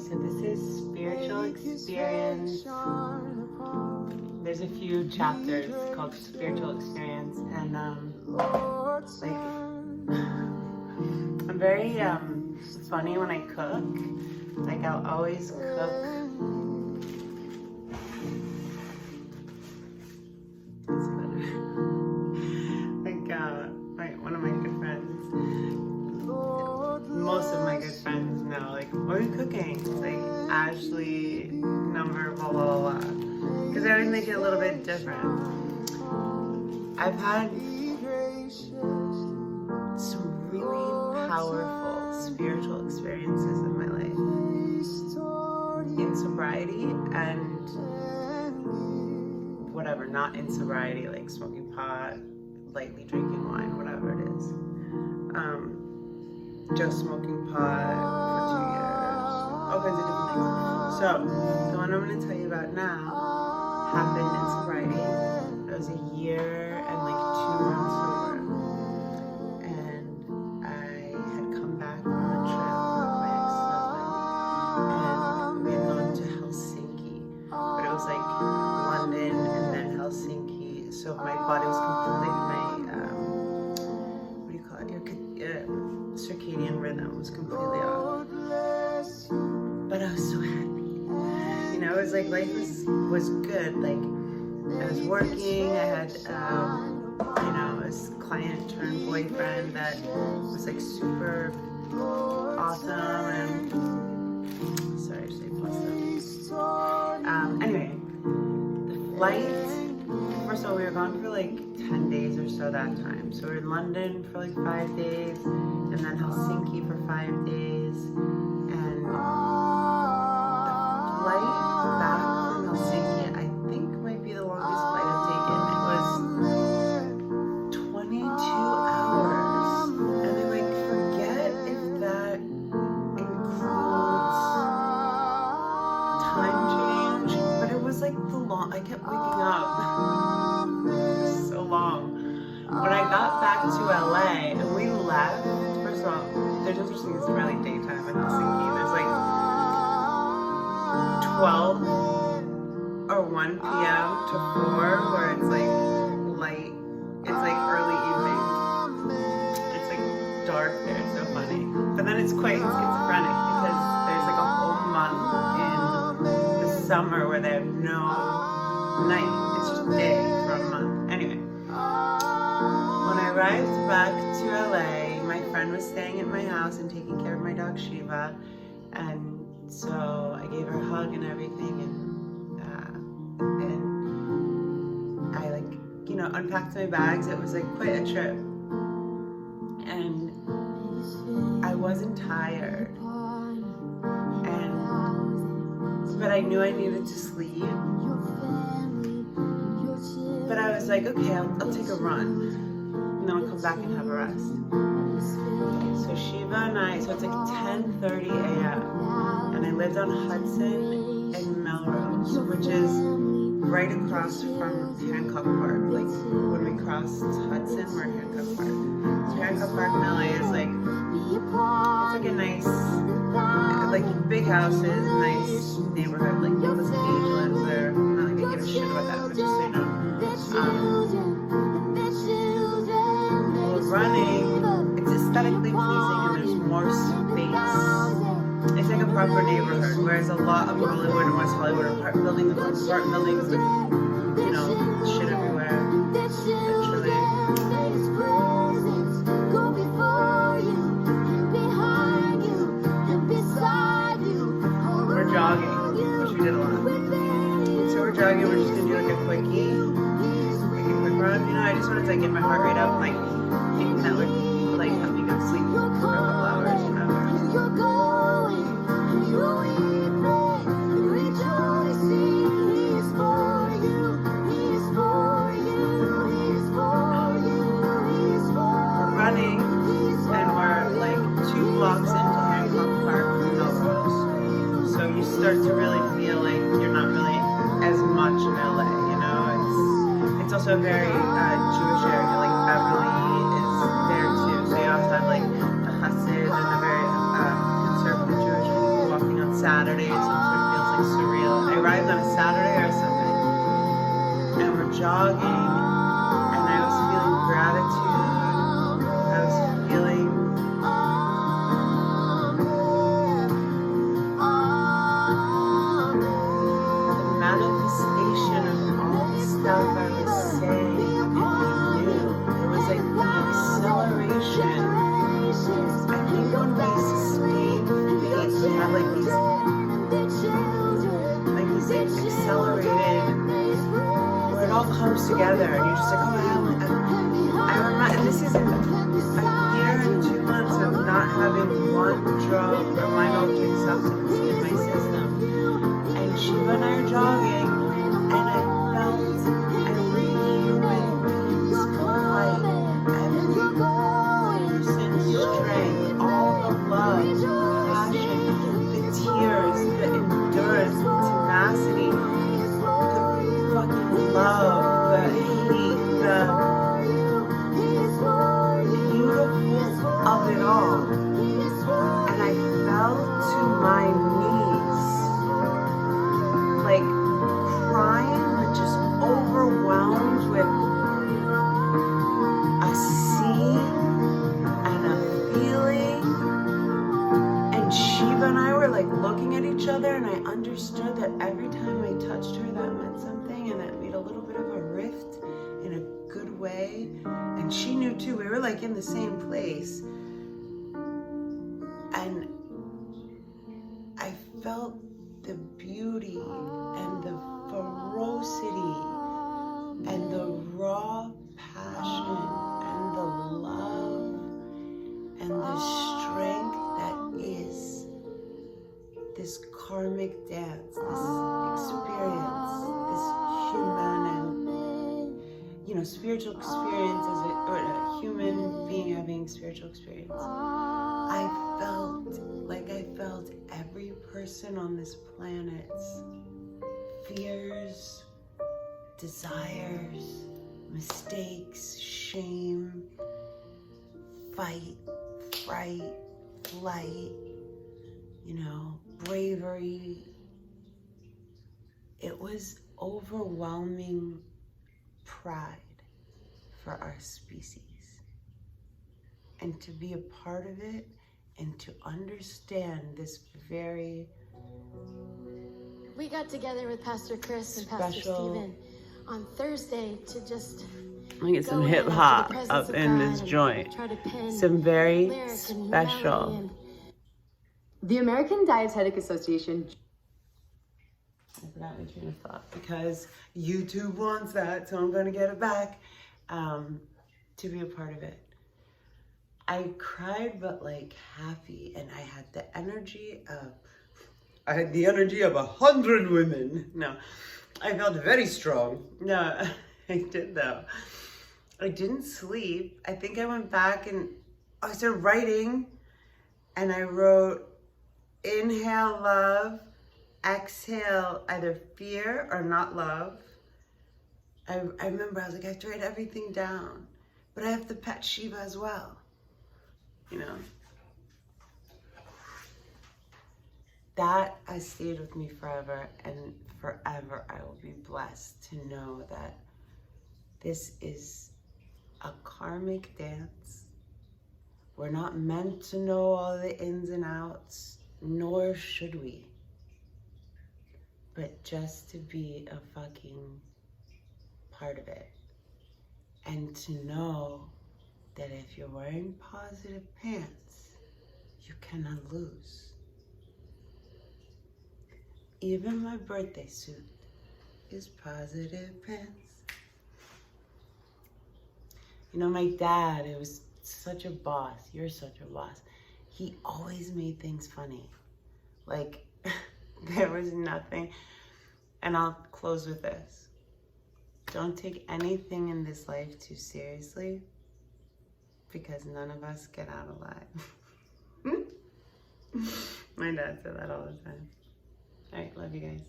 So this is spiritual experience. There's a few chapters called spiritual experience, and like I'm very funny when I cook. Like I'll always cook. It's better. Like one of my good friends. Most of my good friends know, like, what are you cooking? It's like Ashley number blah blah blah, because I always make it a little bit different. I've had some really powerful spiritual experiences in my life, in sobriety and whatever, not in sobriety, like smoking pot, lightly drinking wine, whatever it is. Just smoking pot for 2 years, all kinds of different things. So, the one I'm going to tell you about now happened in sobriety. It was a year and like 2 months sober. And I had come back from a trip with my ex-husband, and we had gone to Helsinki. But it was like London and then Helsinki. So my body was completely, what do you call it? Your circadian rhythm was completely off, but I was so happy. You know, it was like life was good. Like I was working. I had this client turned boyfriend that was like super awesome. And sorry, I say awesome. Anyway, the flight. First of all, we were gone for like 10 days or so that time. So we were in London for like 5 days, and then Helsinki for 5 days. And the flight back from Helsinki, I think might be the longest flight I've taken. It was 22 hours. And I like forget if that includes time change, but it was like I kept waking up. So long. When I got back to LA and we left, first of all, there's no such thing as really daytime in Helsinki. There's like 12 or 1 p.m. to 4 where it's like light. It's like early evening. It's like dark there. It's so funny. But then it's quite schizophrenic because there's like a whole month in the summer where they have no night. It's just day for a month. Anyway, when I arrived back to LA, my friend was staying at my house and taking care of my dog Shiva, and so I gave her a hug and everything, and I unpacked my bags. It was like quite a trip, and I wasn't tired, but I knew I needed to sleep. But I was like, okay, I'll take a run, and then I'll come back and have a rest. So Shiva and so it's like 10:30 a.m. and I lived on Hudson and Melrose, which is right across from Hancock Park. Like when we crossed Hudson, we're at Hancock Park. So Hancock Park in LA is like, it's like a nice, like big houses, nice neighborhood. Like Nicolas Cage lives there. Not like I give a shit about that, but just so you know. Running, it's aesthetically pleasing and there's more space. It's like a proper neighborhood, whereas a lot of Hollywood and West Hollywood are apartment buildings with, shit everywhere. Literally. We're jogging, which we did a lot. So we're jogging, we're just gonna do like a quickie. Run, I just wanted to get my heart rate up, like thinking that would like help me go to sleep for a couple hours, whatever. We're running, and we're like 2 blocks into Hancock Park from Melrose, so you start to really feel like you're not really as much in LA. It's also a very Jewish area, like Beverly is there too. So you also have like the Hasid and the very conservative Jewish people walking on Saturday, so it feels like surreal. I arrived on a Saturday or Sunday, and we're jogging, and I was feeling gratitude. I was feeling the manifestation of all the stuff I was saying, and I knew. It was like the acceleration. I think when we sustain faith, we have like these accelerated, where it all comes together, and you're just like, oh, I remember, this is a year and 2 months of not having one drug or mind-altering substance in my system. And Shiva and I are jogging, and I felt every human being's light, every person's strength, all the love, the passion, the tears, the endurance, the tenacity, the fucking love, the hate, the beautiful of it all. And I fell to my knees, like crying, but just overwhelmed with a scene and a feeling. And Shiva and I were like looking at each other, and I understood that every time I touched her, that meant something, and that made a little bit of a rift in a good way. And she knew too. We were like in the same place. And I felt the beauty and the ferocity and the raw passion and the love and the strength that is this karmic dance, this experience, this human and, spiritual experience or a human being having spiritual experience. I felt every person on this planet's fears, desires, mistakes, shame, fight, fright, flight, bravery. It was overwhelming pride for our species. And to be a part of it and to understand this very We got together with Pastor Chris and Pastor Stephen on Thursday to just Look at some hip hop up in this joint. Some very special. The American Dietetic Association. I forgot my train of thought because YouTube wants that, so I'm going to get it back to be a part of it. I cried, but like happy, and I had the energy of 100 women. No, I felt very strong. No, I did though. I didn't sleep. I think I went back and I started writing, and I wrote, inhale love, exhale either fear or not love. I remember I was like, I have to write everything down, but I have to pet Shiva as well. That has stayed with me forever, and forever I will be blessed to know that this is a karmic dance. We're not meant to know all the ins and outs, nor should we. But just to be a fucking part of it. And to know that if you're wearing positive pants, you cannot lose. Even my birthday suit is positive pants. My dad, it was such a boss. You're such a boss. He always made things funny. Like, there was nothing. And I'll close with this. Don't take anything in this life too seriously, because none of us get out alive. My dad said that all the time. All right, love you guys.